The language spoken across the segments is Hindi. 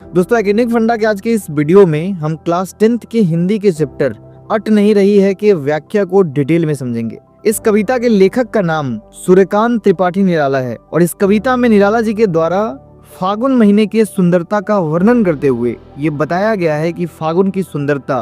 दोस्तों, एकेडमिक फंडा के आज के इस वीडियो में हम क्लास 10th के हिंदी के चैप्टर अट नहीं रही है कि व्याख्या को डिटेल में समझेंगे। इस कविता के लेखक का नाम सूर्यकांत त्रिपाठी निराला है और इस कविता में निराला जी के द्वारा फागुन महीने की सुंदरता का वर्णन करते हुए ये बताया गया है कि फागुन की सुंदरता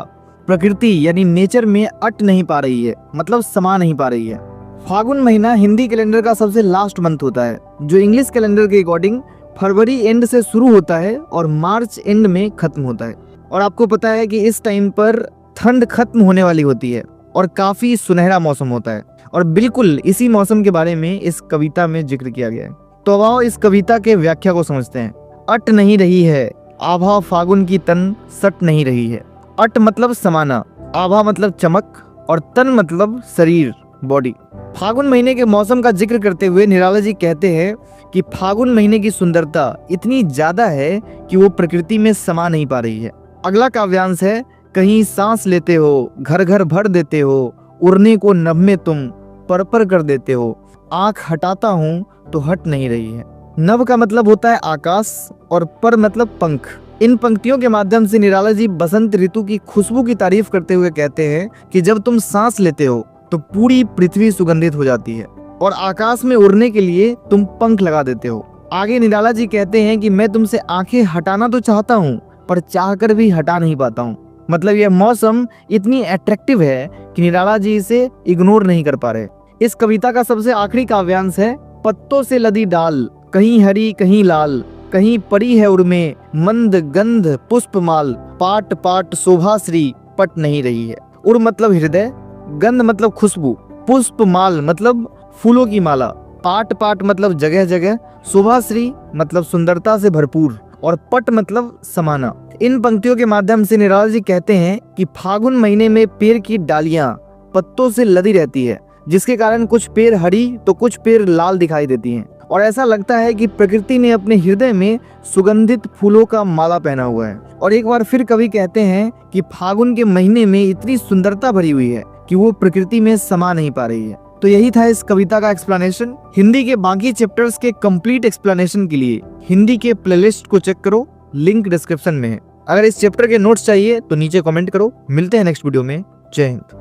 प्रकृति यानी नेचर में अट नहीं पा रही है, मतलब समा नहीं पा रही है। फागुन महीना हिंदी कैलेंडर का सबसे लास्ट मंथ होता है, जो इंग्लिश कैलेंडर के अकॉर्डिंग फरवरी एंड से शुरू होता है और मार्च एंड में खत्म होता है। और आपको पता है कि इस टाइम पर ठंड खत्म होने वाली होती है और काफी सुनहरा मौसम होता है और बिल्कुल इसी मौसम के बारे में इस कविता में जिक्र किया गया है। तो अब आओ इस कविता के व्याख्या को समझते हैं। अट नहीं रही है आभा फागुन की तन सट नहीं रही है। अट मतलब समाना, आभा मतलब चमक और तन मतलब शरीर, बॉडी। फागुन महीने के मौसम का जिक्र करते हुए निराला जी कहते हैं कि फागुन महीने की सुंदरता इतनी ज्यादा है कि वो प्रकृति में समा नहीं पा रही है। अगला काव्यांश है, कहीं सांस लेते हो, घर घर भर देते हो, उड़ने को नभ में तुम पर कर देते हो, आंख हटाता हूँ तो हट नहीं रही है। नभ का मतलब होता है आकाश और पर मतलब पंख। इन पंक्तियों के माध्यम से निराला जी बसंत ऋतु की खुशबू की तारीफ करते हुए कहते हैं कि जब तुम सांस लेते हो तो पूरी पृथ्वी सुगंधित हो जाती है और आकाश में उड़ने के लिए तुम पंख लगा देते हो। आगे निराला जी कहते हैं कि मैं तुमसे आंखें हटाना तो चाहता हूँ पर चाहकर भी हटा नहीं पाता हूँ। मतलब यह मौसम इतनी अट्रैक्टिव है कि निराला जी इसे इग्नोर नहीं कर पा रहे। इस कविता का सबसे आखिरी काव्यांश है, पत्तों से लदी डाल, कहीं हरी कहीं लाल, कहीं पड़ी है उर्मे मंद गंध पुष्पमाल, पाट पाट शोभाश्री पट नहीं रही है। उर मतलब हृदय, गंध मतलब खुशबू, पुष्पमाल मतलब फूलों की माला, पाट पाट मतलब जगह जगह, शोभाश्री मतलब सुंदरता से भरपूर और पट मतलब समाना। इन पंक्तियों के माध्यम से निराला जी कहते हैं कि फागुन महीने में पेड़ की डालियां पत्तों से लदी रहती है, जिसके कारण कुछ पेड़ हरी तो कुछ पेड़ लाल दिखाई देती हैं और ऐसा लगता है कि प्रकृति ने अपने हृदय में सुगंधित फूलों का माला पहना हुआ है। और एक बार फिर कवि कहते हैं कि फागुन के महीने में इतनी सुंदरता भरी हुई है कि वो प्रकृति में समा नहीं पा रही है। तो यही था इस कविता का एक्सप्लेनेशन। हिंदी के बाकी चैप्टर्स के कंप्लीट एक्सप्लेनेशन के लिए हिंदी के प्लेलिस्ट को चेक करो, लिंक डिस्क्रिप्शन में है। अगर इस चैप्टर के नोट्स चाहिए तो नीचे कमेंट करो। मिलते हैं नेक्स्ट वीडियो में। जय हिंद।